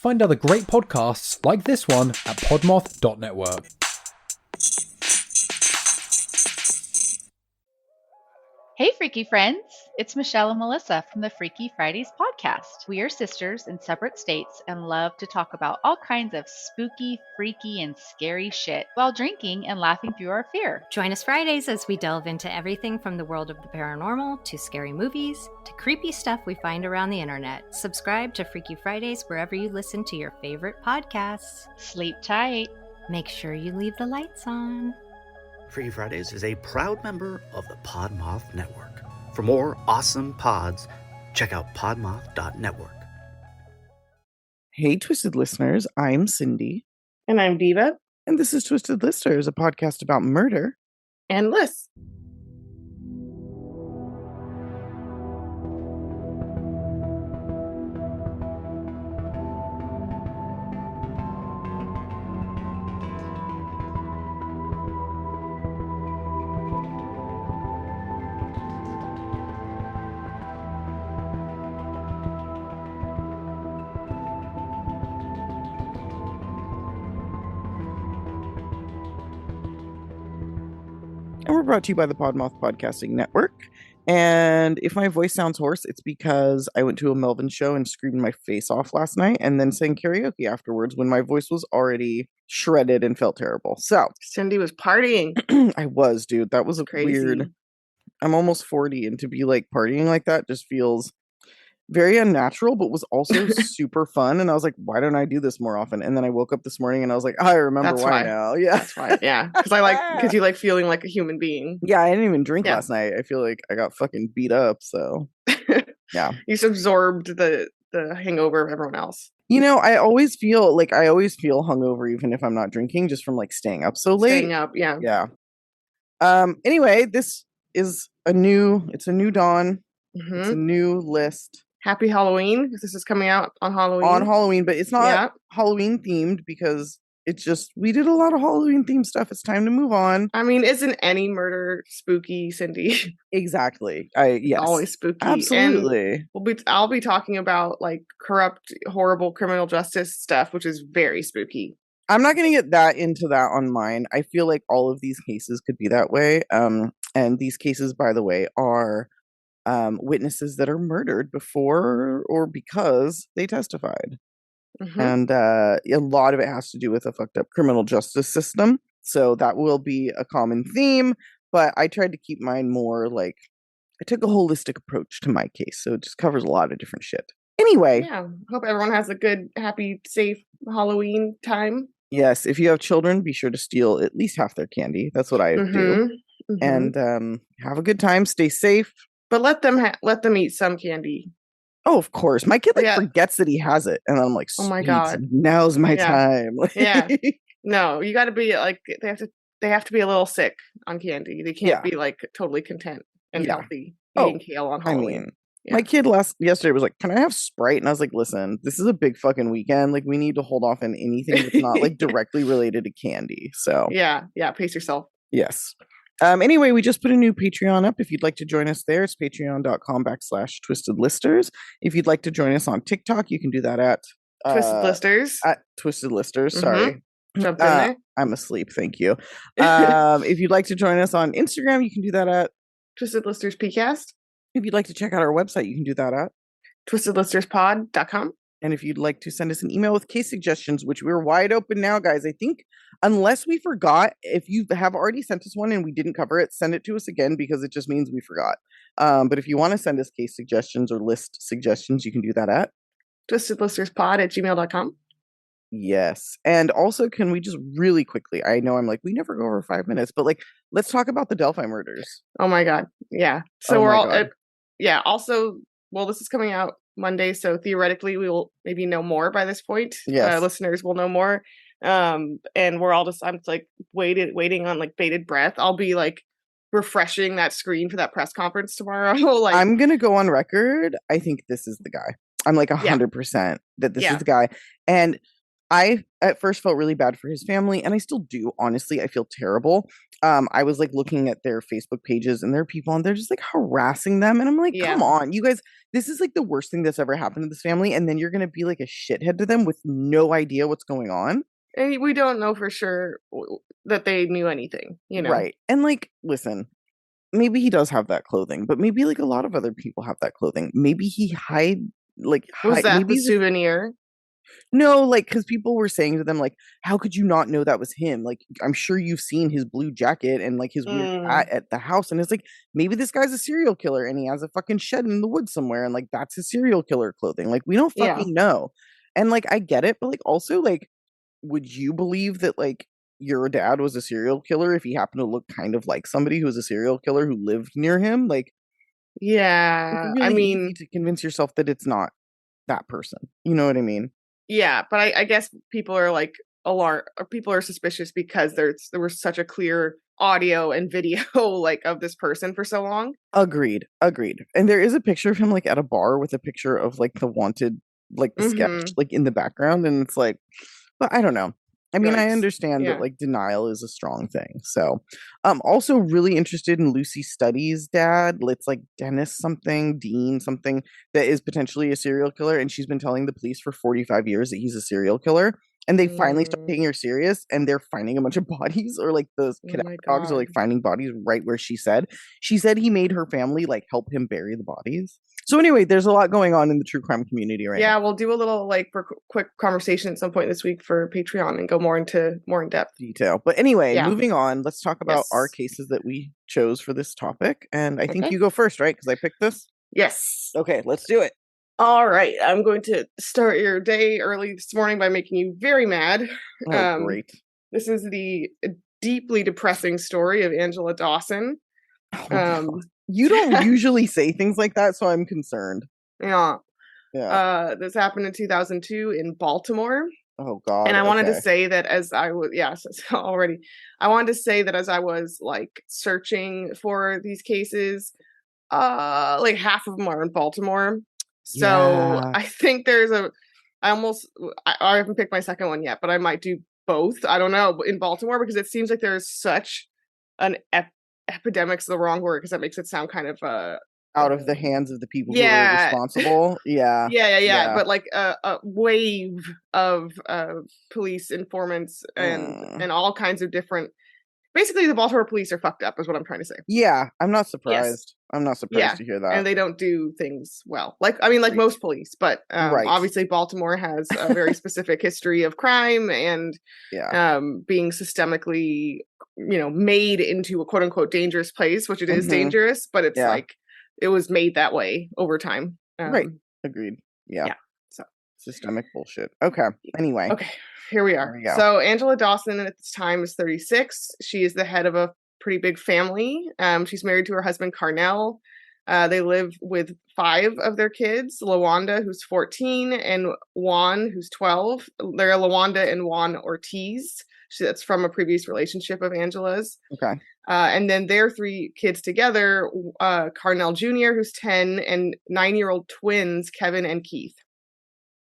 Find other great podcasts like this one at podmoth.network. Hey, Freaky friends! It's Michelle and Melissa from the Freaky Fridays podcast. We are sisters in separate states and love to talk about all kinds of spooky, freaky, and scary shit while drinking and laughing through our fear. Join us Fridays as we delve into everything from the world of the paranormal to scary movies to creepy stuff we find around the internet. Subscribe to Freaky Fridays wherever you listen to your favorite podcasts. Sleep tight. Make sure you leave the lights on. Freaky Fridays is a proud member of the Podmoth Network. For more awesome pods, check out podmoth.network. Hey, Twisted listeners, I'm Cindy. And I'm Diva. And this is Twisted Listers, a podcast about murder and lists. And we're brought to you by the Podmoth Podcasting Network. And if my voice sounds hoarse, it's because I went to a Melvin show and screamed my face off last night and then sang karaoke afterwards when my voice was already shredded and felt terrible. So Cindy was partying. I was, dude. That was Crazy. Weird. I'm almost 40, and to be like partying like that just feels very unnatural, but was also super fun. And I was like, why don't I do this more often? And then I woke up this morning and I was like, I remember why now. Yeah. That's right. Yeah. Because you like feeling like a human being. Yeah, I didn't even drink last night. I feel like I got fucking beat up. So yeah. You just absorbed the hangover of everyone else. You know, I always feel hungover even if I'm not drinking, just from like staying up so late. Staying up, yeah. Yeah. Anyway, this is a new dawn. Mm-hmm. It's a new list. Happy Halloween, because this is coming out on Halloween. On Halloween, but it's not Halloween themed because it's just, we did a lot of Halloween themed stuff. It's time to move on. I mean, isn't any murder spooky, Cindy? Exactly. Yes. Always spooky. Absolutely. And I'll be talking about like corrupt, horrible criminal justice stuff, which is very spooky. I'm not going to get that into that on mine. I feel like all of these cases could be that way. And these cases, by the way, are witnesses that are murdered before or because they testified. Mm-hmm. And a lot of it has to do with a fucked up criminal justice system. So that will be a common theme, but I tried to keep mine more like, I took a holistic approach to my case. So it just covers a lot of different shit. Anyway. Yeah. Hope everyone has a good, happy, safe Halloween time. Yes. If you have children, be sure to steal at least half their candy. That's what I do. Mm-hmm. And have a good time. Stay safe. But let them eat some candy. Oh, of course. My kid forgets that he has it, and I'm like, oh my god, now's my time. Yeah. No, you got to be like they have to be a little sick on candy. They can't be like totally content and healthy eating kale on Halloween. I mean, my kid yesterday was like, "Can I have Sprite?" And I was like, "Listen, this is a big fucking weekend. Like, we need to hold off on anything that's not like directly related to candy." So yeah, pace yourself. Yes. Anyway, we just put a new Patreon up. If you'd like to join us there, it's patreon.com/twistedlisters. If you'd like to join us on TikTok, you can do that at Twisted Listers. At Twisted Listers, sorry. Jump in there. I'm asleep, thank you. If you'd like to join us on Instagram, you can do that at Twisted Listers PCast. If you'd like to check out our website, you can do that at twistedlisterspod.com. And if you'd like to send us an email with case suggestions, which we're wide open now, guys, I think, unless we forgot, if you have already sent us one and we didn't cover it, send it to us again because it just means we forgot. But if you want to send us case suggestions or list suggestions, you can do that at twistedlisterspod@gmail.com. Yes. And also, can we just really quickly, I know I'm like, we never go over 5 minutes, but like, let's talk about the Delphi murders. Oh my God. Yeah. So we're all, also, well, this is coming out Monday, so theoretically we will maybe know more by this point. Yes. Listeners will know more. And we're all I'm like waiting on like bated breath. I'll be like refreshing that screen for that press conference tomorrow. Like, I'm gonna go on record. I think this is the guy. I'm like 100% that this is the guy. And I at first felt really bad for his family, and I still do. Honestly, I feel terrible. I was like looking at their Facebook pages, and there are people, and they're just like harassing them, and I'm like, Yeah. come on, you guys, this is like the worst thing that's ever happened to this family, and then you're gonna be like a shithead to them with no idea what's going on. And we don't know for sure that they knew anything, you know? Right. And like, listen, maybe he does have that clothing, but maybe like a lot of other people have that clothing. Maybe he Was that maybe the souvenir? no, like, because people were saying to them, like, how could you not know that was him? Like, I'm sure you've seen his blue jacket and like his weird hat at the house. And it's like, maybe this guy's a serial killer and he has a fucking shed in the woods somewhere. And like, that's his serial killer clothing. Like, we don't Yeah. fucking know. And like, I get it. But like, also, like, would you believe that like your dad was a serial killer if he happened to look kind of like somebody who was a serial killer who lived near him? Like, it's Yeah. really I easy mean, to convince yourself that it's not that person. You know what I mean? yeah, but I guess people are like alarm or people are suspicious because there was such a clear audio and video like of this person for so long. Agreed. And there is a picture of him like at a bar with a picture of like the wanted, like the sketch, like in the background, and it's like, but I don't know. I mean, I Yikes. understand Yeah. that like denial is a strong thing. So, also really interested in Lucy Study's dad. It's like Dennis something, Dean something, that is potentially a serial killer, and she's been telling the police for 45 years that he's a serial killer. And they finally start taking her serious, and they're finding a bunch of bodies, or like the Oh cadaver my dogs are like God. finding bodies right where she said. She said he made her family like help him bury the bodies. So anyway, there's a lot going on in the true crime community right now. Yeah, we'll do a little like quick conversation at some point this week for Patreon and go more in depth. Detail. But anyway, Yeah. moving on, let's talk about our Yes. cases that we chose for this topic. And I think Okay. you go first, right? Because I picked this. Yes. Okay, let's do it. All right. I'm going to start your day early this morning by making you very mad. Oh, great. This is the deeply depressing story of Angela Dawson. Oh, no. You don't usually say things like that, so I'm concerned. Yeah. Yeah. This happened in 2002 in Baltimore. Oh, God. And I wanted to okay. say that as I was, already, I wanted to say that as I was like searching for these cases, like half of them are in Baltimore. So Yeah. I think I haven't picked my second one yet, but I might do both. I don't know, in Baltimore, because it seems like there's such an epidemic's the wrong word because that makes it sound kind of Out of the hands of the people who Yeah. are responsible. Yeah. yeah. But like a wave of police informants and all kinds of different. Basically, the Baltimore police are fucked up, is what I'm trying to say. Yeah, I'm not surprised. Yes. I'm not surprised to hear that. And they don't do things well. Like Right. most police, but Right. obviously Baltimore has a very specific history of crime and Yeah. being systemically, made into a quote unquote dangerous place, which it is Mhm. dangerous, but it's Yeah. like it was made that way over time. Right. Agreed. Yeah. Yeah. So systemic bullshit. Okay. Anyway. Okay, here we are. There we go. So Angela Dawson at this time is 36. She is the head of a pretty big family. She's married to her husband, Carnell. They live with 5 of their kids, Lawanda, who's 14, and Juan, who's 12. They're Lawanda and Juan Ortiz. That's from a previous relationship of Angela's. Okay. And then their 3 kids together, Carnell Jr., who's 10, and 9-year-old twins, Kevin and Keith.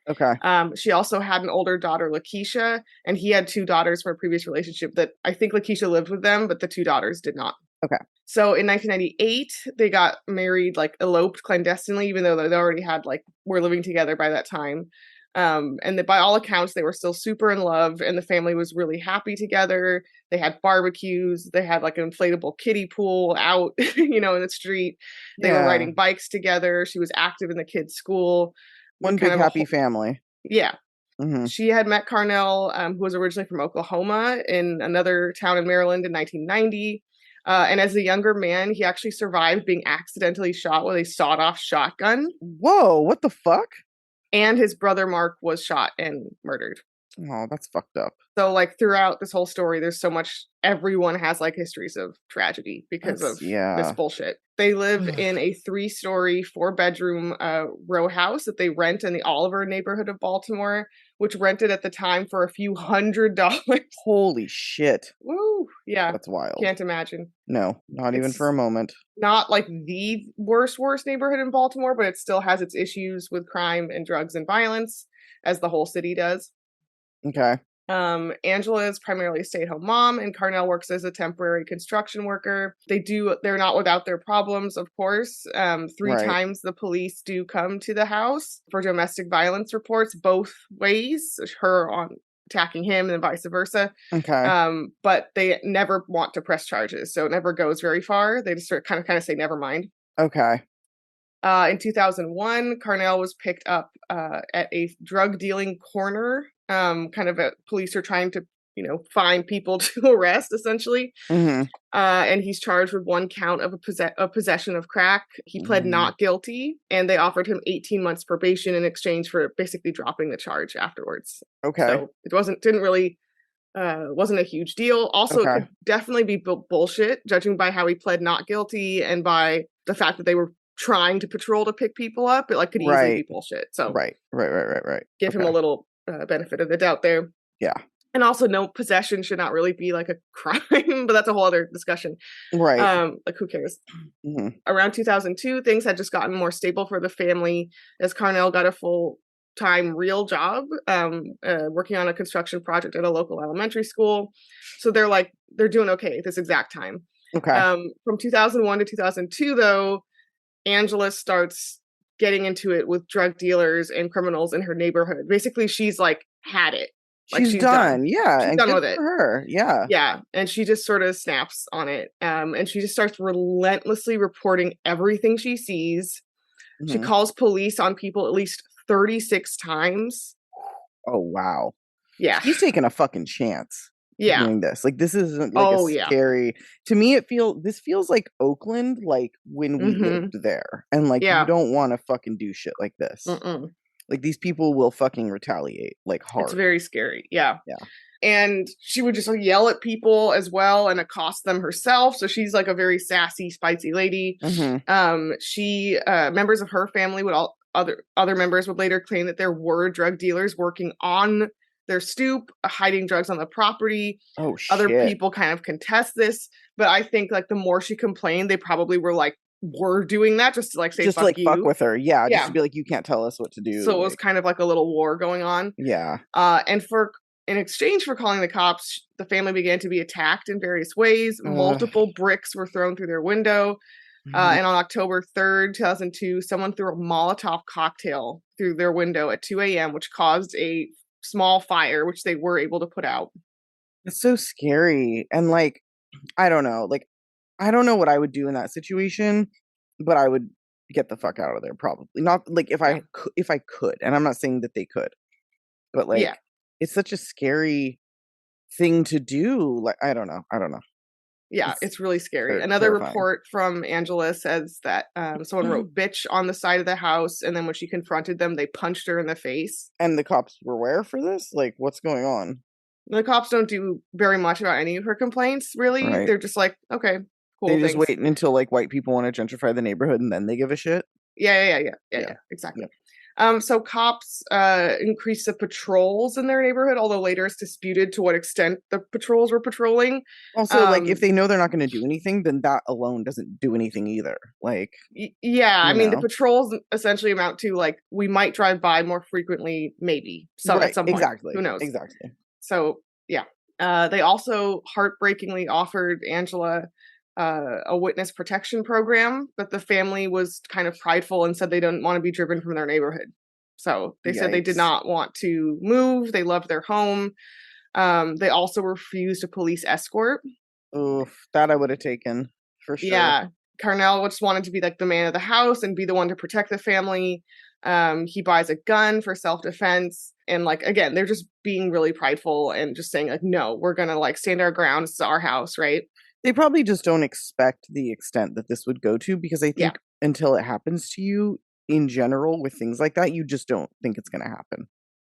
Okay. She also had an older daughter, Lakeisha, and he had 2 daughters from a previous relationship that I think Lakeisha lived with them, but the 2 daughters did not. Okay. So in 1998, they got married, like eloped clandestinely, even though they already had were living together by that time. And by all accounts, they were still super in love, and the family was really happy together. They had barbecues. They had like an inflatable kiddie pool out, in the street. They were riding bikes together. She was active in the kids' school. One big happy family. Yeah. Mm-hmm. She had met Carnell, who was originally from Oklahoma, in another town in Maryland in 1990. And as a younger man, he actually survived being accidentally shot with a sawed-off shotgun. Whoa, what the fuck? And his brother Mark was shot and murdered. Oh, that's fucked up. So throughout this whole story, there's so much, everyone has histories of tragedy because of this bullshit. They live in a 3-story, 4-bedroom row house that they rent in the Oliver neighborhood of Baltimore, which rented at the time for a few $100s. Holy shit. Woo! Yeah. That's wild. Can't imagine. No, not even for a moment. Not the worst neighborhood in Baltimore, but it still has its issues with crime and drugs and violence, as the whole city does. Okay. Angela is primarily a stay-at-home mom, and Carnell works as a temporary construction worker. They're not without their problems, of course. 3 times the police do come to the house for domestic violence reports, both ways, her on attacking him and vice versa. Okay. But they never want to press charges, so it never goes very far. They just sort of kind of say never mind. Okay. In 2001, Carnell was picked up at a drug dealing corner. Police are trying to, find people to arrest, essentially. Mm-hmm. And he's charged with 1 count of possession of crack. He pled not guilty, and they offered him 18 months probation in exchange for basically dropping the charge afterwards. Okay. So it wasn't a huge deal. Also, It could definitely be bullshit, judging by how he pled not guilty and by the fact that they were trying to patrol to pick people up. It could easily be bullshit. So right. Give him a little benefit of the doubt there. Yeah. And also, no, possession should not really be like a crime, but that's a whole other discussion. Right. Who cares? Mm-hmm. Around 2002, things had just gotten more stable for the family as Carnell got a full-time real job working on a construction project at a local elementary school. So they're doing okay at this exact time. Okay. From 2001 to 2002, though, Angela starts getting into it with drug dealers and criminals in her neighborhood. Basically, she's had it. She's done. Yeah. She's and done good with it. For her. Yeah. Yeah. And she just sort of snaps on it. And she just starts relentlessly reporting everything she sees. Mm-hmm. She calls police on people at least 36 times. Oh, wow. Yeah. She's taking a fucking chance. Yeah. Doing this. This isn't scary. To me, this feels like Oakland, when we lived there. And you don't want to fucking do shit like this. Mm-mm. These people will fucking retaliate hard. It's very scary. Yeah. Yeah. And she would just yell at people as well and accost them herself. So she's a very sassy, spicy lady. Mm-hmm. She members of her family other members would later claim that there were drug dealers working on their stoop, hiding drugs on the property. Oh, shit. Other people kind of contest this, but I think the more she complained, they probably were doing that just to say fuck you. Fuck with her. Yeah. Just to be you can't tell us what to do. So it was kind of a little war going on. Yeah. And in exchange for calling the cops, the family began to be attacked in various ways. Multiple bricks were thrown through their window. And on October 3rd, 2002, someone threw a Molotov cocktail through their window at 2 a.m., which caused a small fire, which they were able to put out. It's so scary. And I don't know. I don't know what I would do in that situation, but I would get the fuck out of there probably. Not if I could. And I'm not saying that they could. But it's such a scary thing to do. I don't know. Yeah, it's really scary. Another terrifying. Report from Angela says that someone wrote bitch on the side of the house, and then when she confronted them, they punched her in the face. And the cops were aware for this? What's going on? The cops don't do very much about any of her complaints, really. Right. They're just okay, cool. They just wait until white people want to gentrify the neighborhood and then they give a shit? Yeah, exactly. Yeah. So cops increased the patrols in their neighborhood, although later it's disputed to what extent the patrols were patrolling. Also, if they know they're not going to do anything, then that alone doesn't do anything either. The patrols essentially amount to we might drive by more frequently, maybe at some point. Exactly. Who knows? Exactly. So yeah, they also heartbreakingly offered Angela a witness protection program, but the family was kind of prideful and said they didn't want to be driven from their neighborhood. So they said they did not want to move. They loved their home. They also refused a police escort. Oof, that I would have taken for sure. Yeah. Carnell just wanted to be the man of the house and be the one to protect the family. He buys a gun for self-defense. And again, they're just being really prideful and just saying no, we're going to stand our ground. It's our house, right? They probably just don't expect the extent that this would go to, because I think until it happens to you in general with things like that, you just don't think it's going to happen.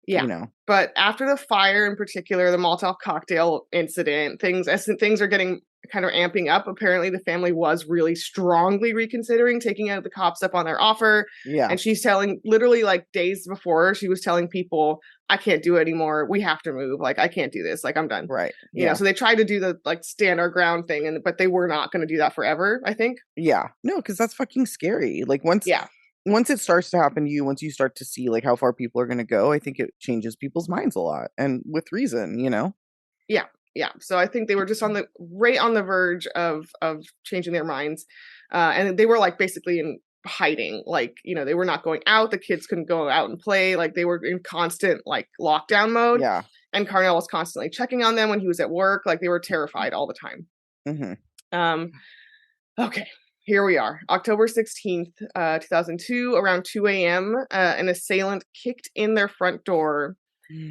Yeah. But after the fire in particular, the Molotov cocktail incident, things are getting kind of amping up. Apparently the family was really strongly reconsidering taking out the cops up on their offer. Yeah. And she's telling, literally days before, she was telling people, I can't do it anymore. We have to move. I can't do this. I'm done. Right. You know, so they tried to do the stand our ground thing, but they were not going to do that forever, I think. Yeah. No, because that's fucking scary. once it starts to happen to you, once you start to see like how far people are going to go, I think it changes people's minds a lot, and with reason, you know. Yeah. So I think they were just on the verge of changing their minds, and they were like basically in hiding. Like, you know, they were not going out. The kids couldn't go out and play. Like, they were in constant like lockdown mode. Yeah. And Carnell was constantly checking on them when he was at work. Like, they were terrified all the time. Mm-hmm. Okay. Here we are, October 16th, 2002, around 2 a.m. An assailant kicked in their front door,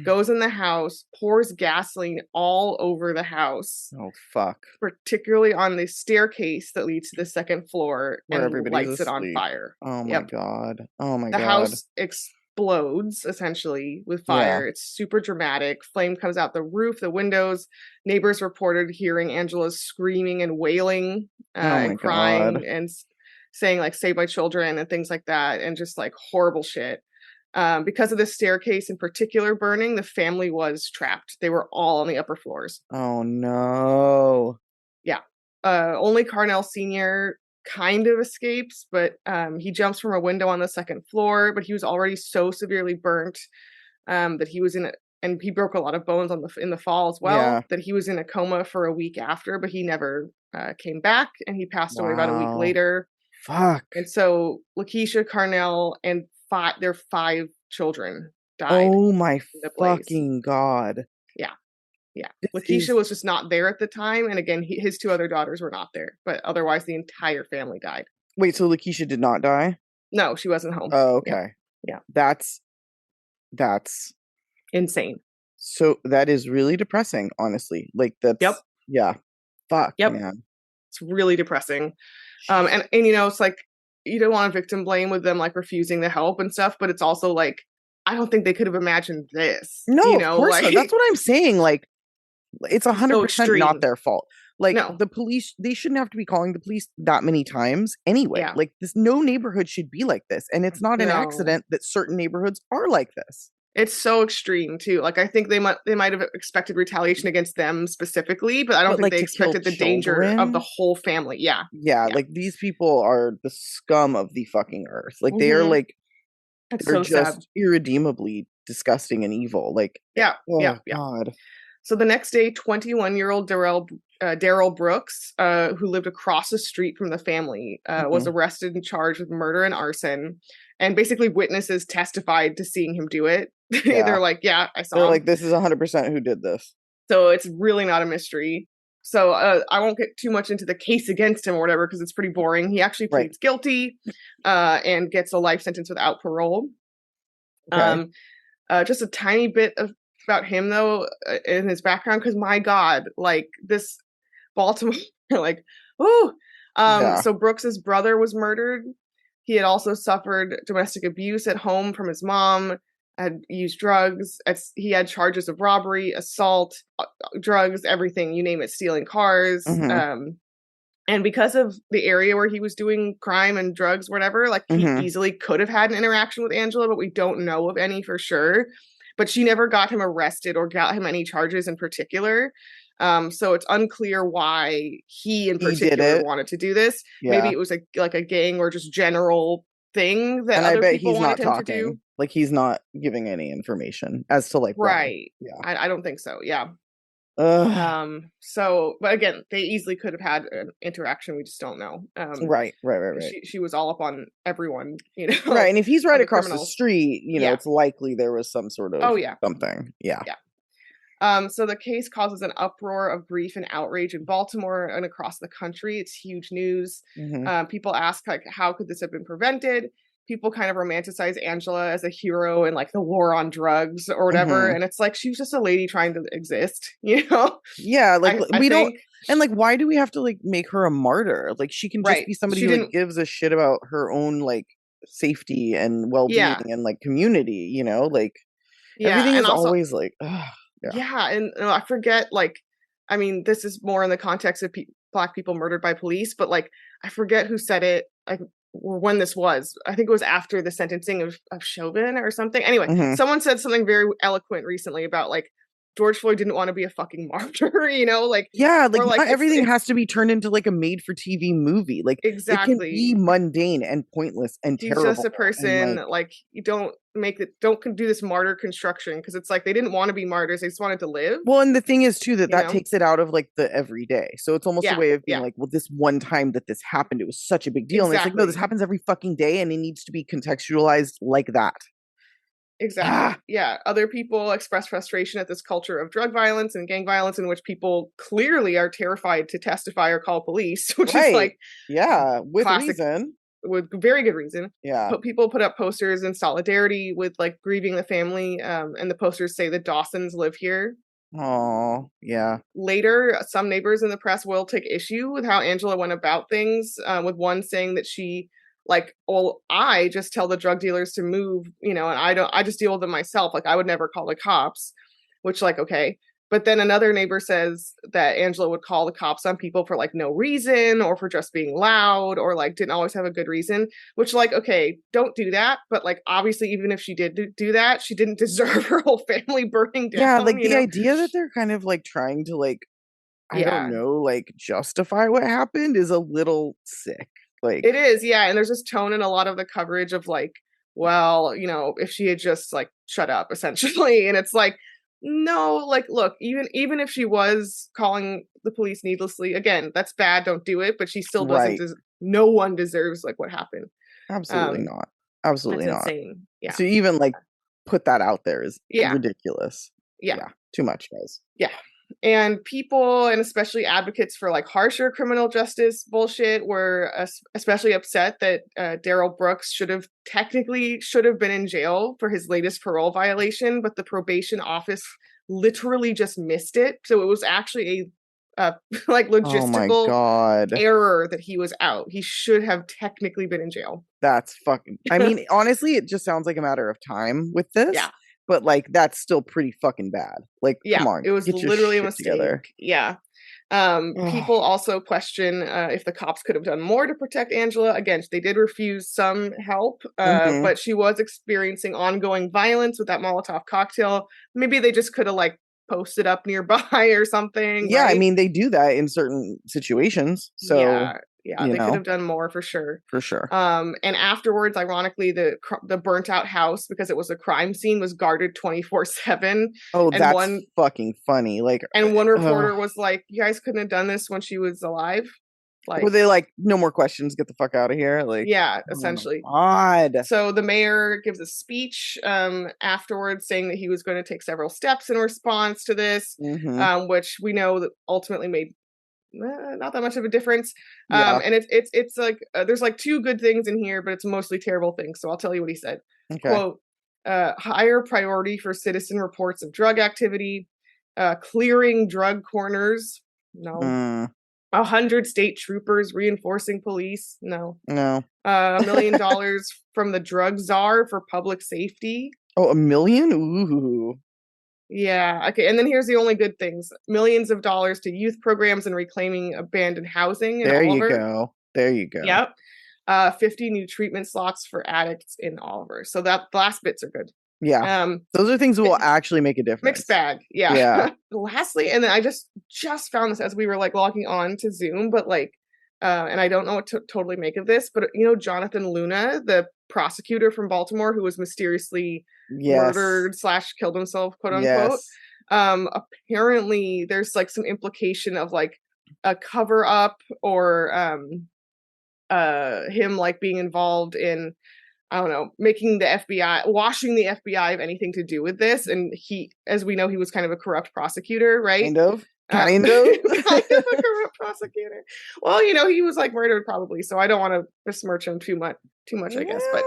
goes in the house, pours gasoline all over the house. Oh, fuck. Particularly on the staircase that leads to the second floor, where and everybody's lights it on asleep. fire. Oh my god. Oh my the god. The house explodes essentially with fire. It's super dramatic. Flame comes out the roof, the windows. Neighbors reported hearing Angela screaming and wailing and crying and saying like, "Save my children," and things like that, and just like horrible shit. Because of the staircase in particular burning, the family was trapped. They were all on the upper floors. Oh no. Yeah. Only Carnell Sr. kind of escapes, but he jumps from a window on the second floor, but he was already so severely burnt that he was and he broke a lot of bones in the fall as well, that he was in a coma for a week after, but he never came back, and he passed away about a week later. Fuck. And so Lakeisha, Carnell, and their 5 children died. Oh my fucking god. Yeah. Lakeisha was just not there at the time, and again, his 2 other daughters were not there, but otherwise the entire family died. Wait, so Lakeisha did not die? No, she wasn't home. Oh, okay. Yeah. That's insane. So that is really depressing, honestly. Like, that's yeah. Fuck, man. It's really depressing. And you know, it's like, you don't want to victim blame with them like refusing the help and stuff, but it's also like, I don't think they could have imagined this. No, you know, of course like, not. That's what I'm saying. Like, it's 100% not their fault. Like, the police, they shouldn't have to be calling the police that many times anyway. Yeah. Like, no neighborhood should be like this. And it's not an accident that certain neighborhoods are like this. It's so extreme too. Like, I think they might have expected retaliation against them specifically, but I don't think they expected the danger of the whole family. Yeah. Like, these people are the scum of the fucking earth. Like, they are like, they're so just sad. Irredeemably disgusting and evil. Like, God. So the next day, 21-year-old Daryl Brooks, who lived across the street from the family, was arrested and charged with murder and arson. And basically, witnesses testified to seeing him do it. They're like, "Yeah, I saw him." They're like, "This is 100% who did this." So it's really not a mystery. So I won't get too much into the case against him or whatever, because it's pretty boring. He actually pleads guilty and gets a life sentence without parole. Okay. Just a tiny bit about him though, in his background, because my God, like, this Baltimore, like, so Brooks's brother was murdered. He had also suffered domestic abuse at home from his mom, had used drugs. He had charges of robbery, assault, drugs, everything, you name it, stealing cars. And because of the area where he was doing crime and drugs, whatever, like, he easily could have had an interaction with Angela, but we don't know of any for sure. But she never got him arrested or got him any charges in particular. So it's unclear why he in particular wanted to do this. Maybe it was like a gang or just general thing that other people wanted him to do. Like, he's not giving any information as to like why. Yeah. I don't think so. Yeah. Ugh. So, but again, they easily could have had an interaction. We just don't know. Right. She was all up on everyone, you know. Right, and if he's right across the street, you know, it's likely there was some sort of something. Yeah. So the case causes an uproar of grief and outrage in Baltimore and across the country. It's huge news. People ask, like, how could this have been prevented? People kind of romanticize Angela as a hero in like the war on drugs or whatever. And it's like, she was just a lady trying to exist, you know? Yeah, like, we don't, and like, why do we have to like make her a martyr? Like, she can just be somebody who like, gives a shit about her own like safety and well-being and like community, you know? Like, everything is also, always like, and I forget, like, I mean, this is more in the context of Black people murdered by police, but like, I forget who said it, like, or when this was. I think it was after the sentencing of Chauvin or something. Anyway, someone said something very eloquent recently about like, George Floyd didn't want to be a fucking martyr, you know, like, yeah, like or, not everything it's has to be turned into like a made for TV movie. Like it can be exactly. mundane and pointless and He's just terrible a and person. like Like, you don't do this martyr construction, because it's like they didn't want to be martyrs; they just wanted to live. well, and the thing is too that You that know? takes it out of like the everyday. So it's almost a Yeah, way of being yeah, like, well, this one time that this happened, it was such a big deal, and it's like, no, this exactly. happens every fucking day, and it needs to be contextualized like that. Exactly. Yeah. Other people express frustration at this culture of drug violence and gang violence, in which people clearly are terrified to testify or call police, which is Right. like Yeah, with classic, reason. with very good reason. Yeah. But people put up posters in solidarity with like grieving the family, and the posters say the Dawsons live here. Oh, yeah. Later, some neighbors in the press will take issue with how Angela went about things, with one saying that she, like, well, I just tell the drug dealers to move, you know, and I just deal with them myself. Like, I would never call the cops, which, like, okay. But then another neighbor says that Angela would call the cops on people for like no reason, or for just being loud, or like didn't always have a good reason, which, like, okay, don't do that. But like, obviously, even if she did do that, she didn't deserve her whole family burning down. Yeah, like you the know? idea that they're kind of like trying to like, I don't Yeah. know, like justify what happened is a little sick. Like It is, yeah, and there's this tone in a lot of the coverage of like, well, you know, if she had just like shut up, essentially, and it's like, no, like, look, even if she was calling the police needlessly, again, that's bad, don't do it, but she still doesn't. right. No one deserves like what happened. Absolutely Um, not. Absolutely that's not. insane. Yeah, So even like put that out there is yeah, ridiculous. yeah, Too much, guys. yeah. And people, and especially advocates for like harsher criminal justice bullshit, were especially upset that Daryl Brooks should have been in jail for his latest parole violation, but the probation office literally just missed it. So it was actually a like Oh my logistical god. error that he was out. He should have technically been in jail. That's fucking I mean, honestly, it just sounds like a matter of time with this. Yeah. But like that's still pretty fucking bad. Like, Yeah, come on. it was get your literally a shit mistake. together. Yeah. People also question if the cops could have done more to protect Angela. Again, they did refuse some help, but she was experiencing ongoing violence with that Molotov cocktail. Maybe they just could have like posted up nearby or something. Yeah, right? I mean, they do that in certain situations. So yeah, they could have done more for sure. For sure. And afterwards, ironically, the burnt out house, because it was a crime scene, was guarded 24/7. Oh, and that's fucking funny. Like, and one reporter was like, "You guys couldn't have done this when she was alive." Like, were they like, no more questions, get the fuck out of here? Like, yeah, essentially. God. So the mayor gives a speech afterwards, saying that he was going to take several steps in response to this, which we know that ultimately made not that much of a difference. And it's like there's like two good things in here, but it's mostly terrible things. So I'll tell you what he said. Okay. Quote, higher priority for citizen reports of drug activity, clearing drug corners. No. 100 state troopers reinforcing police. No. $1 million from the drug czar for public safety. Oh, $1 million? Ooh. Yeah. Okay. And then here's the only good things: millions of dollars to youth programs and reclaiming abandoned housing in Oliver. There you go. Yep. 50 new treatment slots for addicts in Oliver. So that the last bits are good. Yeah. Those are things that will actually make a difference. Mixed bag. Yeah. Lastly, and then I just found this as we were like logging on to Zoom, but like, and I don't know what to totally make of this, but you know, Jonathan Luna, the prosecutor from Baltimore who was mysteriously murdered / killed himself, quote unquote. Apparently there's like some implication of like a cover up, or him like being involved in, I don't know, making the FBI, washing the FBI of anything to do with this. And he, as we know, he was kind of a corrupt prosecutor, right? Kind of kind of a corrupt prosecutor. Well, you know, he was like murdered probably, so I don't want to besmirch him too much, I guess. But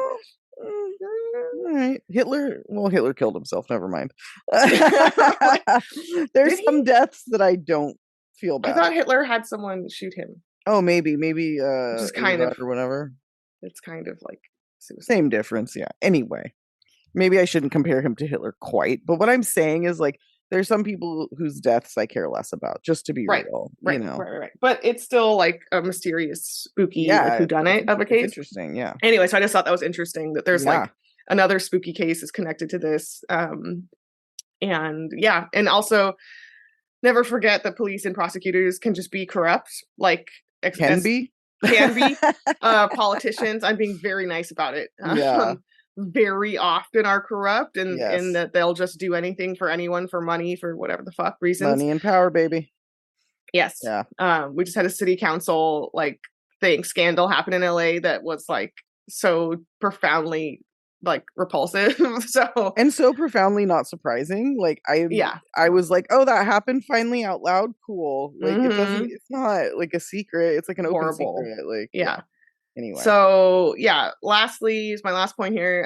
all right, Hitler killed himself. Never mind. There's some deaths that I don't feel bad. I thought Hitler had someone shoot him. Oh, maybe just kind of or whatever. It's kind of like suicide. Same difference, yeah. Anyway, maybe I shouldn't compare him to Hitler quite, but what I'm saying is like there's some people whose deaths I care less about, just to be real. Right. You know? Right. But it's still like a mysterious, spooky, like, whodunit of a case. Interesting, yeah. Anyway, so I just thought that was interesting that there's like another spooky case is connected to this. And yeah, and also never forget that police and prosecutors can just be corrupt, like Can be. Politicians. I'm being very nice about it. Yeah. Very often are corrupt, and Yes. that they'll just do anything for anyone for money, for whatever the fuck reasons. Money and power, baby. Yes. Yeah. We just had a city council like scandal happen in LA that was like so profoundly like repulsive. And so profoundly not surprising. Like I was like, oh, that happened finally out loud. Cool. Like it's not like a secret. It's like an open secret. Like yeah. Anyway. So yeah, lastly is my last point here.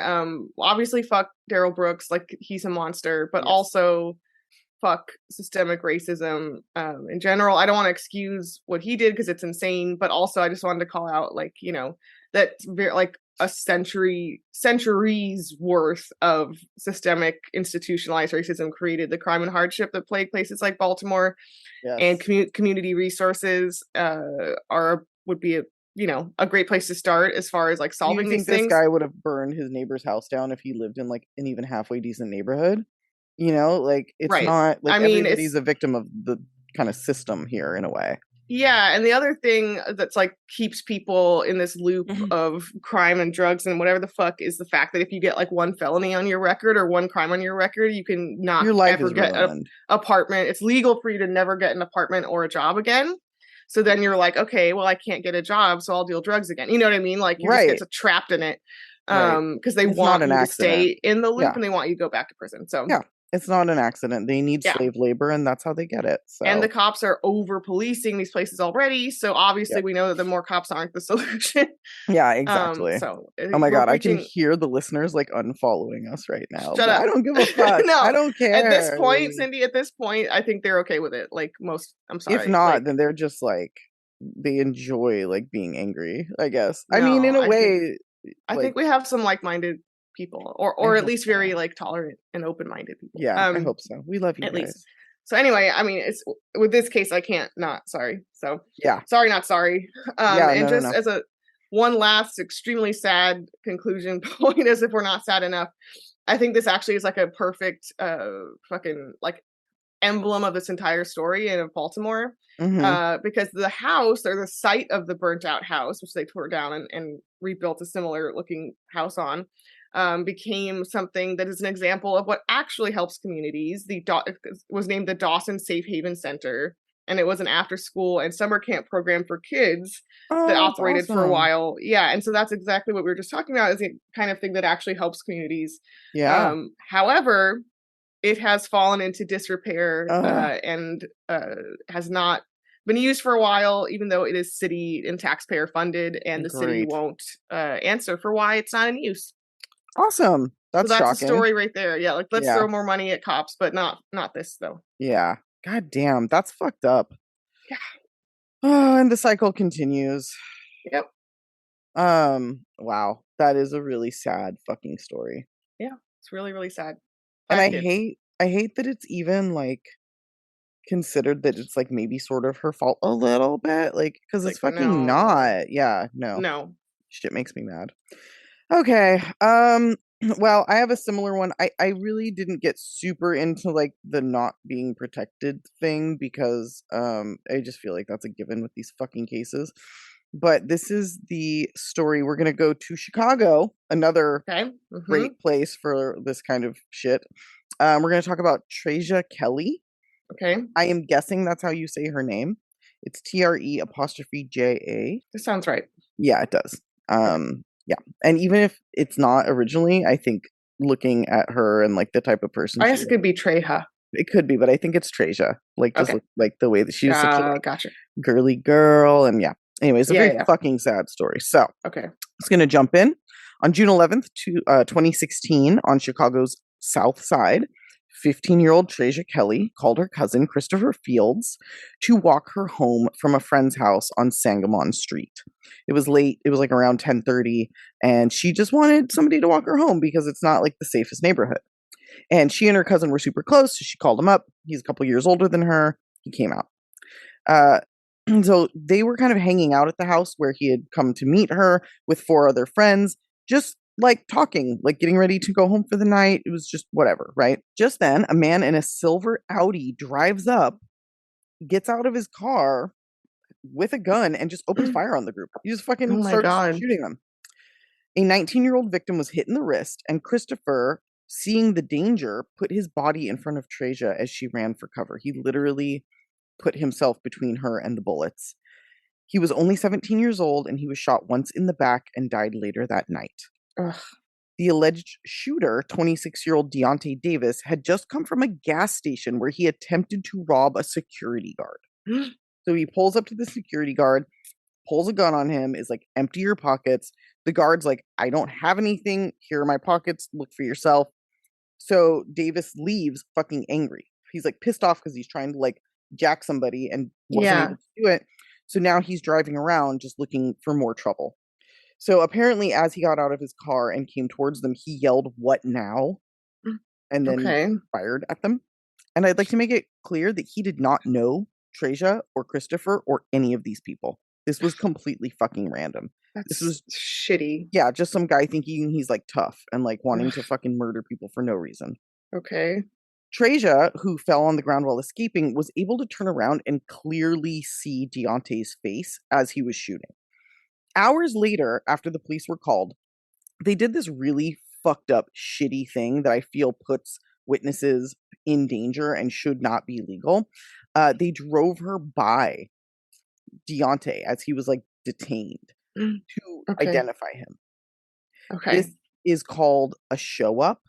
Obviously fuck Daryl Brooks, like he's a monster, but also fuck systemic racism in general. I don't want to excuse what he did because it's insane, but also I just wanted to call out like, you know, that like a centuries worth of systemic institutionalized racism created the crime and hardship that plague places like Baltimore. And community resources would be a great place to start as far as like solving these things. This guy would have burned his neighbor's house down if he lived in like an even halfway decent neighborhood? You know, like it's not like everybody's a victim of the kind of system here in a way. Yeah, and the other thing that's like keeps people in this loop of crime and drugs and whatever the fuck is the fact that if you get like one felony on your record or one crime on your record, you can not ever get an apartment. It's legal for you to never get an apartment or a job again. So then you're like, okay, well, I can't get a job, so I'll deal drugs again. You know what I mean? Like you just get trapped in it because they want you to stay in the loop and they want you to go back to prison. So yeah. It's not an accident. They need slave labor, and that's how they get it. So. And the cops are over policing these places already. So obviously, we know that the more cops aren't the solution. Yeah, exactly. Oh my god, I can hear the listeners like unfollowing us right now. Shut up! I don't give a fuck. No, I don't care. At this point, Cindy. At this point, I think they're okay with it. Like most, I'm sorry. If not, then they're just like they enjoy like being angry. I guess. No, I mean, in a way, I think we have some like-minded people, or at least very like tolerant and open-minded people. Yeah, I hope so. We love you at guys. Least. So anyway, I mean, it's with this case, I can't not sorry. So yeah, sorry, not sorry. As a one last extremely sad conclusion point, as if we're not sad enough, I think this actually is like a perfect fucking like emblem of this entire story and of Baltimore, because the house or the site of the burnt out house, which they tore down and rebuilt a similar looking house on, became something that is an example of what actually helps communities. It was named the Dawson Safe Haven Center, and it was an after school and summer camp program for kids that operated for a while. Yeah, and so that's exactly what we were just talking about, is the kind of thing that actually helps communities. Yeah. However, it has fallen into disrepair and has not been used for a while, even though it is city and taxpayer funded, and the city won't answer for why it's not in use. Awesome. That's shocking. A story right there. Yeah, like let's throw more money at cops, but not this though. Yeah. God damn, that's fucked up. Yeah. Oh, and the cycle continues. Yep. Wow. That is a really sad fucking story. Yeah, it's really, really sad. And I hate that it's even like considered that it's like maybe sort of her fault a little bit. Like, because it's fucking not. Yeah, no. Shit makes me mad. Okay. Well, I have a similar one. I really didn't get super into like the not being protected thing because I just feel like that's a given with these fucking cases. But this is the story. We're gonna go to Chicago, another great place for this kind of shit. We're gonna talk about Tre'ja Kelley. Okay. I am guessing that's how you say her name. It's TRE''JA. This sounds right. Yeah, it does. Yeah. And even if it's not originally, I think looking at her and like the type of person, I guess it could be Tre'ja. It could be, but I think it's Tre'ja. Like just like the way that she's such a gotcha. girly girl, and anyways, a very fucking sad story. So it's gonna jump in on June 11th to 2016 on Chicago's South Side. 15-year-old Tre'ja Kelley called her cousin Christopher Fields to walk her home from a friend's house on Sangamon Street. It was late. It was like around 10:30, and she just wanted somebody to walk her home because it's not like the safest neighborhood. And she and her cousin were super close, so she called him up. He's a couple years older than her. He came out. So they were kind of hanging out at the house where he had come to meet her with 4 other friends, just like talking, like getting ready to go home for the night. It was just whatever, right? Just then, a man in a silver Audi drives up, gets out of his car with a gun, and just opens fire on the group. He just Oh fucking my starts God. shooting them. A 19-year-old victim was hit in the wrist, and Christopher, seeing the danger, put his body in front of Tre'ja as she ran for cover. He literally put himself between her and the bullets. He was only 17 years old, and he was shot once in the back and died later that night. Ugh. The alleged shooter, 26-year-old Deontay Davis, had just come from a gas station where he attempted to rob a security guard. So he pulls up to the security guard, pulls a gun on him, is like, empty your pockets. The guard's like, I don't have anything. Here are my pockets. Look for yourself. So Davis leaves fucking angry. He's like pissed off because he's trying to like jack somebody and wasn't able to do it. So now he's driving around just looking for more trouble. So apparently, as he got out of his car and came towards them, he yelled, "What now?" and then fired at them. And I'd like to make it clear that he did not know Tre'ja or Christopher or any of these people. This was completely fucking random. This was shitty. Yeah, just some guy thinking he's like tough and like wanting to fucking murder people for no reason. Okay. Tre'ja, who fell on the ground while escaping, was able to turn around and clearly see Deontay's face as he was shooting. Hours later, after the police were called, they did this really fucked up, shitty thing that I feel puts witnesses in danger and should not be legal. They drove her by Deontay as he was like detained to identify him. Okay. This is called a show up.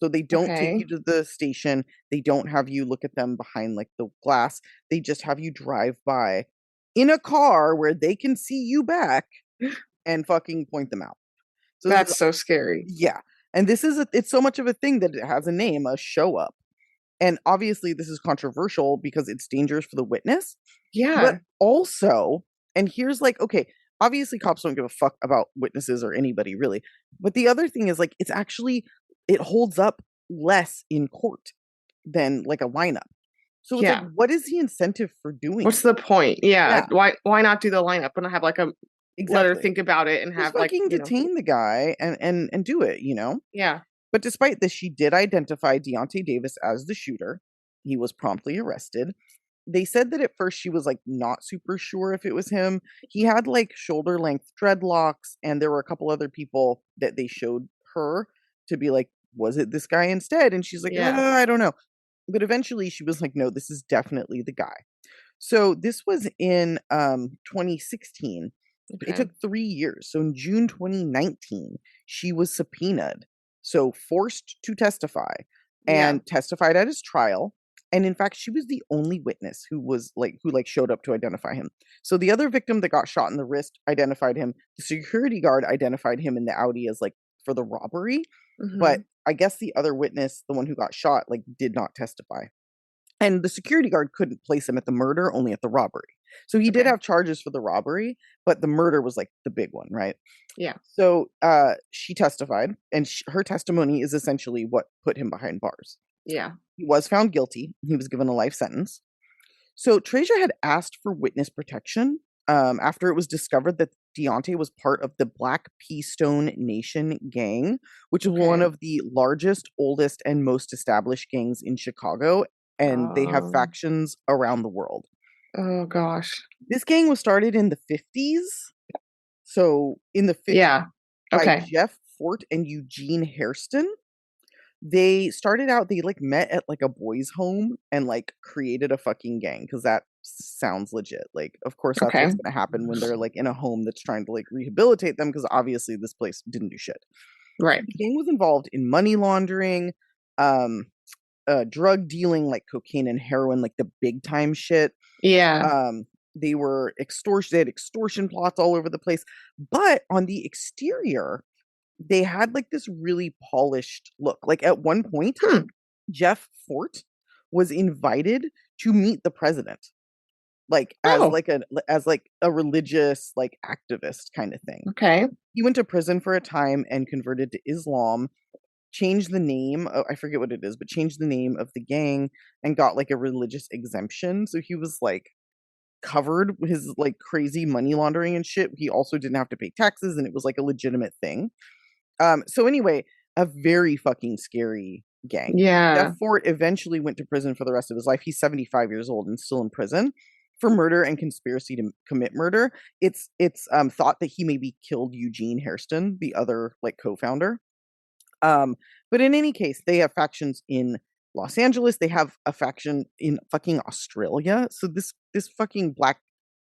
So they don't take you to the station. They don't have you look at them behind like the glass. They just have you drive by in a car where they can see you back and fucking point them out. So that's so scary. Yeah. And it's so much of a thing that it has a name, a show up. And obviously this is controversial because it's dangerous for the witness. Yeah. But also, and here's like, okay, obviously cops don't give a fuck about witnesses or anybody really. But the other thing is like, it holds up less in court than like a lineup. So it's like, what is the incentive for doing What's the point? Yeah. Why not do the lineup and have like a let her think about it and have like detain the guy and do it, you know? Yeah. But despite this, she did identify Deontay Davis as the shooter. He was promptly arrested. They said that at first she was like not super sure if it was him. He had like shoulder length dreadlocks, and there were a couple other people that they showed her to be like, was it this guy instead? And she's like, I don't know. But eventually she was like, no, this is definitely the guy. So this was in 2016. It took 3 years. So in June 2019, she was subpoenaed. So forced to testify and testified at his trial. And in fact, she was the only witness who showed up to identify him. So the other victim that got shot in the wrist identified him. The security guard identified him in the Audi as like for the robbery. But I guess the other witness, the one who got shot, like did not testify. And the security guard couldn't place him at the murder, only at the robbery. So he did have charges for the robbery, but the murder was like the big one, right? Yeah. So she testified, and her testimony is essentially what put him behind bars. Yeah. He was found guilty. He was given a life sentence. So Tre'ja had asked for witness protection after it was discovered that Deontay was part of the Black Keystone Nation gang, which is one of the largest, oldest, and most established gangs in Chicago. And they have factions around the world. Oh, gosh. This gang was started in the 50s. So in the 50s by Jeff Fort and Eugene Hairston. They started out, they like met at like a boys' home and like created a fucking gang because that sounds legit. Like, of course, that's what's going to happen when they're like in a home that's trying to like rehabilitate them because obviously this place didn't do shit. Right. The gang was involved in money laundering, drug dealing, like cocaine and heroin, like the big time shit. Yeah. They had extortion plots all over the place. But on the exterior, they had like this really polished look. Like at one point, Jeff Fort was invited to meet the president, like as a religious like activist kind of thing. Okay. He went to prison for a time and converted to Islam, changed the name. I forget what it is, but changed the name of the gang and got like a religious exemption. So he was like covered his like crazy money laundering and shit. He also didn't have to pay taxes, and it was like a legitimate thing. So anyway, a very fucking scary gang. Yeah. Jeff Fort eventually went to prison for the rest of his life. He's 75 years old and still in prison for murder and conspiracy to commit murder. It's thought that he maybe killed Eugene Hairston, the other like co-founder. But in any case, they have factions in Los Angeles. They have a faction in fucking Australia. So this fucking Black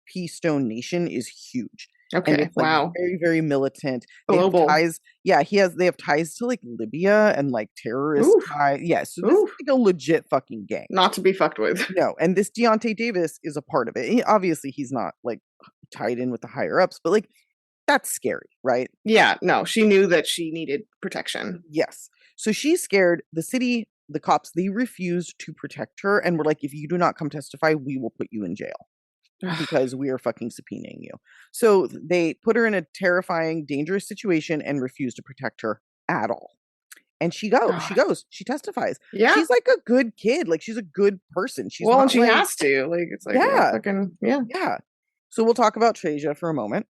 Pea Stone Nation is huge. Okay. And it's like Wow. very, very militant. They Global. have ties. Yeah, they have ties to like Libya and like terrorist Oof. ties. Yeah, so this is like a legit fucking gang. Not to be fucked with. No, and this Deontay Davis is a part of it. Obviously, he's not like tied in with the higher ups, but like that's scary, right? Yeah, no, she knew that she needed protection. Yes. So she's scared. The city, the cops, they refused to protect her and were like, if you do not come testify, we will put you in jail because we are fucking subpoenaing you. So they put her in a terrifying, dangerous situation and refused to protect her at all. And she testifies. Yeah. She's like a good kid. Like she's a good person. She's well, not and she like, has to. Like it's like yeah. fucking yeah. Yeah. So we'll talk about Tre'ja for a moment.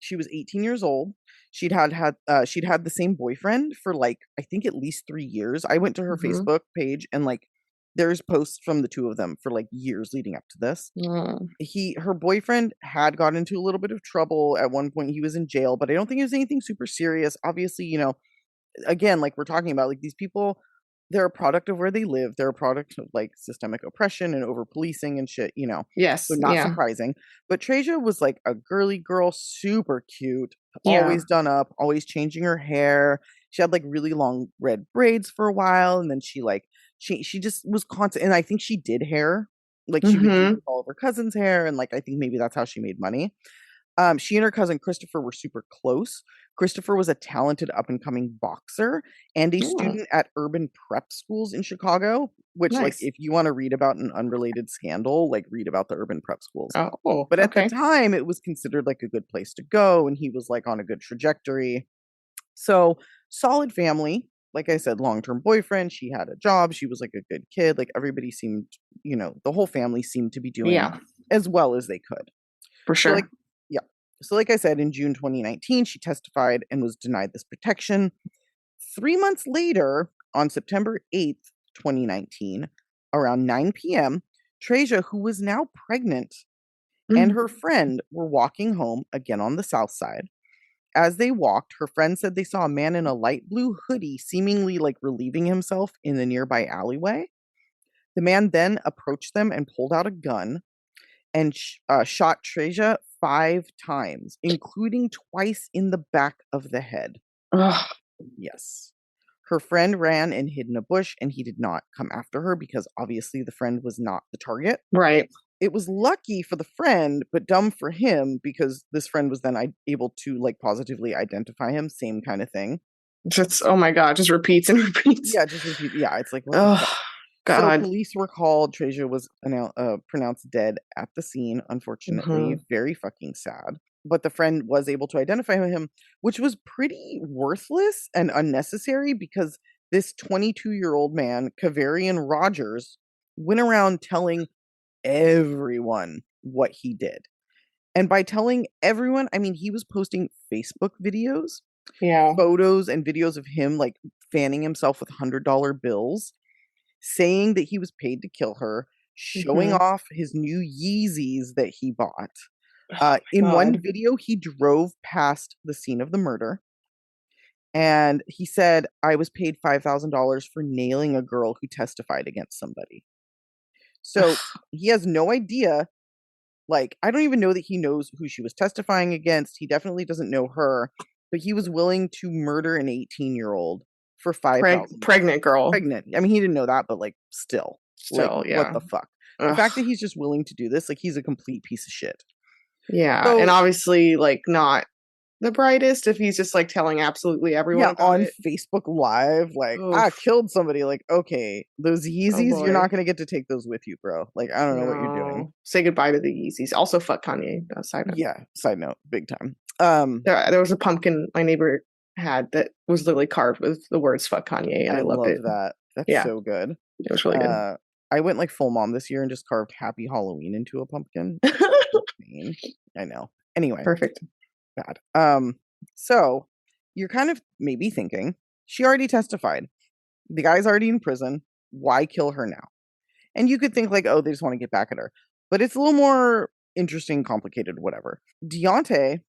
She was 18 years old. She'd had the same boyfriend for like I think at least 3 years. I went to her Facebook page and like there's posts from the two of them for like years leading up to this. Her boyfriend had got into a little bit of trouble at one point. He was in jail, but I don't think it was anything super serious. Obviously, you know, again, like we're talking about, like these people, they're a product of where they live. They're a product of like systemic oppression and over policing and shit, you know. Yes. So not surprising. But Tre'ja was like a girly girl, super cute, always done up, always changing her hair. She had like really long red braids for a while, and then she just was constant. And I think she did hair, like she would do all of her cousin's hair, and like I think maybe that's how she made money. She and her cousin Christopher were super close. Christopher was a talented up-and-coming boxer and a student at urban prep schools in Chicago, which, like, if you want to read about an unrelated scandal, like, read about the urban prep schools. Oh, but at the time, it was considered, like, a good place to go, and he was, like, on a good trajectory. So, solid family. Like I said, long-term boyfriend. She had a job. She was, like, a good kid. Like, everybody seemed, you know, the whole family seemed to be doing as well as they could. For sure. So like I said, in June 2019, she testified and was denied this protection. 3 months later, on September 8th, 2019, around 9 p.m., Tre'ja, who was now pregnant, and her friend were walking home again on the south side. As they walked, her friend said they saw a man in a light blue hoodie seemingly like relieving himself in the nearby alleyway. The man then approached them and pulled out a gun and shot Tre'ja 5 times, including twice in the back of the head. Ugh. Yes. Her friend ran and hid in a bush, and he did not come after her because obviously the friend was not the target. Right. It was lucky for the friend, but dumb for him because this friend was then able to like positively identify him. Same kind of thing. Just, oh my God, just repeats and repeats. Yeah, just repeat. Yeah, it's like, what oh, the fuck? God. So police were called. Tre'ja was pronounced dead at the scene, unfortunately. Very fucking sad. But the friend was able to identify him, which was pretty worthless and unnecessary because this 22-year-old man, Kavarian Rogers, went around telling everyone what he did. And by telling everyone, I mean he was posting Facebook videos, photos and videos of him like fanning himself with $100 bills, saying that he was paid to kill her, showing off his new Yeezys that he bought. In one video, he drove past the scene of the murder, and he said, I was paid $5,000 for nailing a girl who testified against somebody. So he has no idea. Like, I don't even know that he knows who she was testifying against. He definitely doesn't know her, but he was willing to murder an 18-year-old for $5,000. Pregnant girl. Pregnant. I mean, he didn't know that, but like, still, like, yeah. what the fuck? The fact that he's just willing to do this, like, he's a complete piece of shit. Yeah, so, and obviously, like, not the brightest if he's just like telling absolutely everyone about on it. Facebook Live, like, I killed somebody. Like, okay, those Yeezys, you're not gonna get to take those with you, bro. Like, I don't know what you're doing. Say goodbye to the Yeezys. Also, fuck Kanye. Side note. Yeah, side note, big time. There was a pumpkin my neighbor had that was literally carved with the words "fuck Kanye," and I loved it. That. That's so good. It was really good. I went like full mom this year and just carved Happy Halloween into a pumpkin. I know. Anyway, perfect. Bad. So you're kind of maybe thinking, she already testified. The guy's already in prison. Why kill her now? And you could think like, oh, they just want to get back at her. But it's a little more interesting, complicated, whatever. Deontay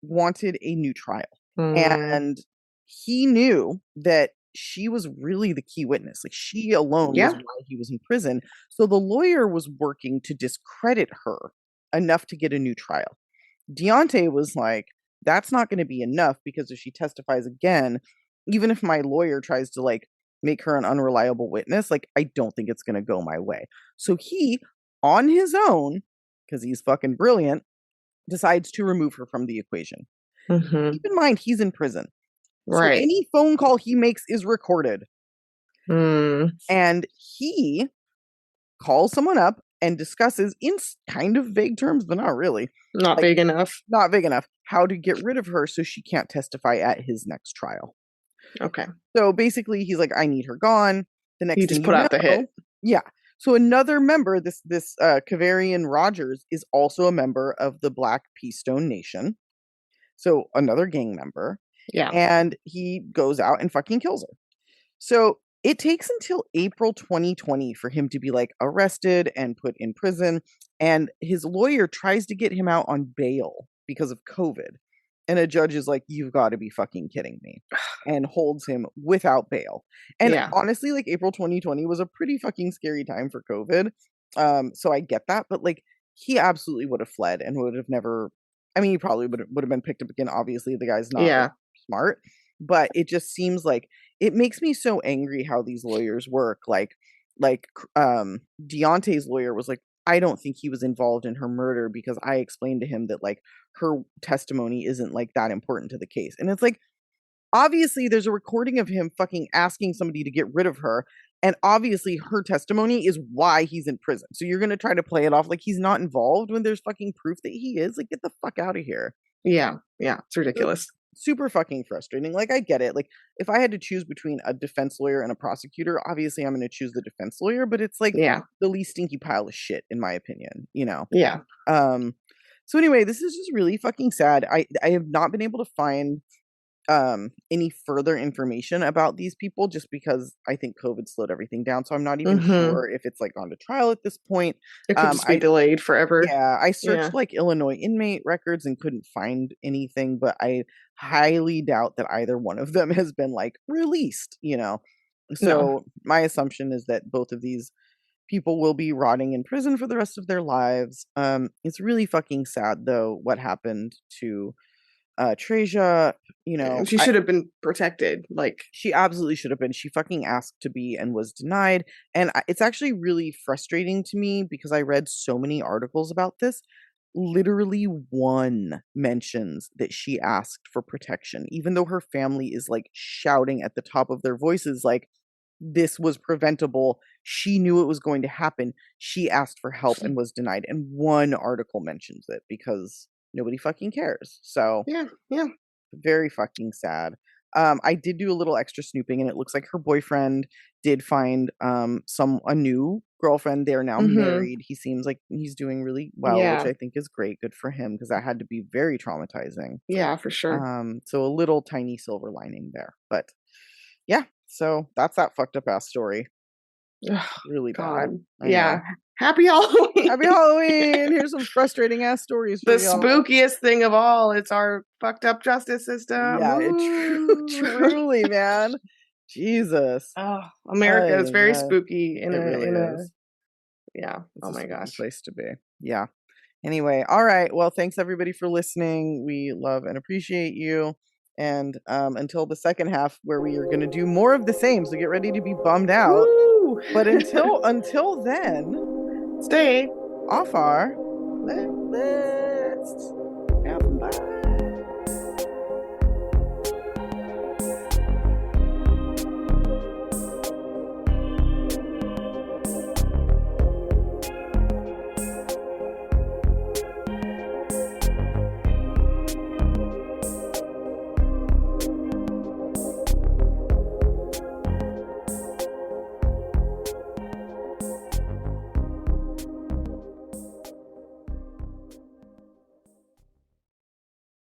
wanted a new trial. And he knew that she was really the key witness. Like, she alone was why he was in prison. So the lawyer was working to discredit her enough to get a new trial. Deontay was like, that's not going to be enough, because if she testifies again, even if my lawyer tries to like make her an unreliable witness, like, I don't think it's going to go my way. So he, on his own, because he's fucking brilliant, decides to remove her from the equation. Keep in mind, he's in prison. So any phone call he makes is recorded. And he calls someone up and discusses, in kind of vague terms, but not really. Not vague enough. Not vague enough. How to get rid of her so she can't testify at his next trial. Okay. So basically, he's like, I need her gone. The next He thing just put out the hit. Yeah. So another member, this Kavarian Rogers, is also a member of the Black Peastone Nation. So another gang member. Yeah. And he goes out and fucking kills her. So it takes until April 2020 for him to be like arrested and put in prison. And his lawyer tries to get him out on bail because of COVID. And a judge is like, you've got to be fucking kidding me, and holds him without bail. And honestly, like, April 2020 was a pretty fucking scary time for COVID. So I get that. But like, he absolutely would have fled and would have never, I mean, he probably would have been picked up again. Obviously, the guy's not like, smart, but it just seems like, it makes me so angry how these lawyers work. Like Deontay's lawyer was like, I don't think he was involved in her murder because I explained to him that like her testimony isn't like that important to the case. And it's like, obviously there's a recording of him fucking asking somebody to get rid of her. And obviously her testimony is why he's in prison. So you're going to try to play it off like he's not involved when there's fucking proof that he is. Like, get the fuck out of here. Yeah. Yeah. It's ridiculous. Super fucking frustrating. Like, I get it. Like, if I had to choose between a defense lawyer and a prosecutor, obviously I'm going to choose the defense lawyer, but it's like the least stinky pile of shit, in my opinion, you know? Yeah. So anyway, this is just really fucking sad. I have not been able to find any further information about these people, just because I think COVID slowed everything down. So I'm not even sure if it's like gone to trial at this point. It could just be delayed forever. Yeah, I searched like Illinois inmate records and couldn't find anything, but I highly doubt that either one of them has been like released, you know? So my assumption is that both of these people will be rotting in prison for the rest of their lives. It's really fucking sad though what happened to Tre'ja. You know, she should have been protected. Like, she absolutely should have been. She fucking asked to be and was denied. And it's actually really frustrating to me because I read so many articles about this. Literally one mentions that she asked for protection, even though her family is like shouting at the top of their voices, like, this was preventable. She knew it was going to happen. She asked for help and was denied. And one article mentions it because nobody fucking cares. So yeah, very fucking sad. I did do a little extra snooping, and it looks like her boyfriend did find a new girlfriend. They're now married. He seems like he's doing really well, which I think is great. Good for him, because that had to be very traumatizing. Yeah, for sure. So a little tiny silver lining there. But yeah, so that's that fucked up ass story. Really bad. Yeah. Happy Halloween. Happy Halloween. Here's some frustrating ass stories for the y'all. Spookiest thing of all. It's our fucked up justice system. Yeah, truly, man. Jesus. Oh, America is very spooky in a yeah. It's oh my gosh. Place to be. Yeah. Anyway, all right. Well, thanks everybody for listening. We love and appreciate you. And until the second half, where we are going to do more of the same, so get ready to be bummed out. Woo! But until then, stay off our list.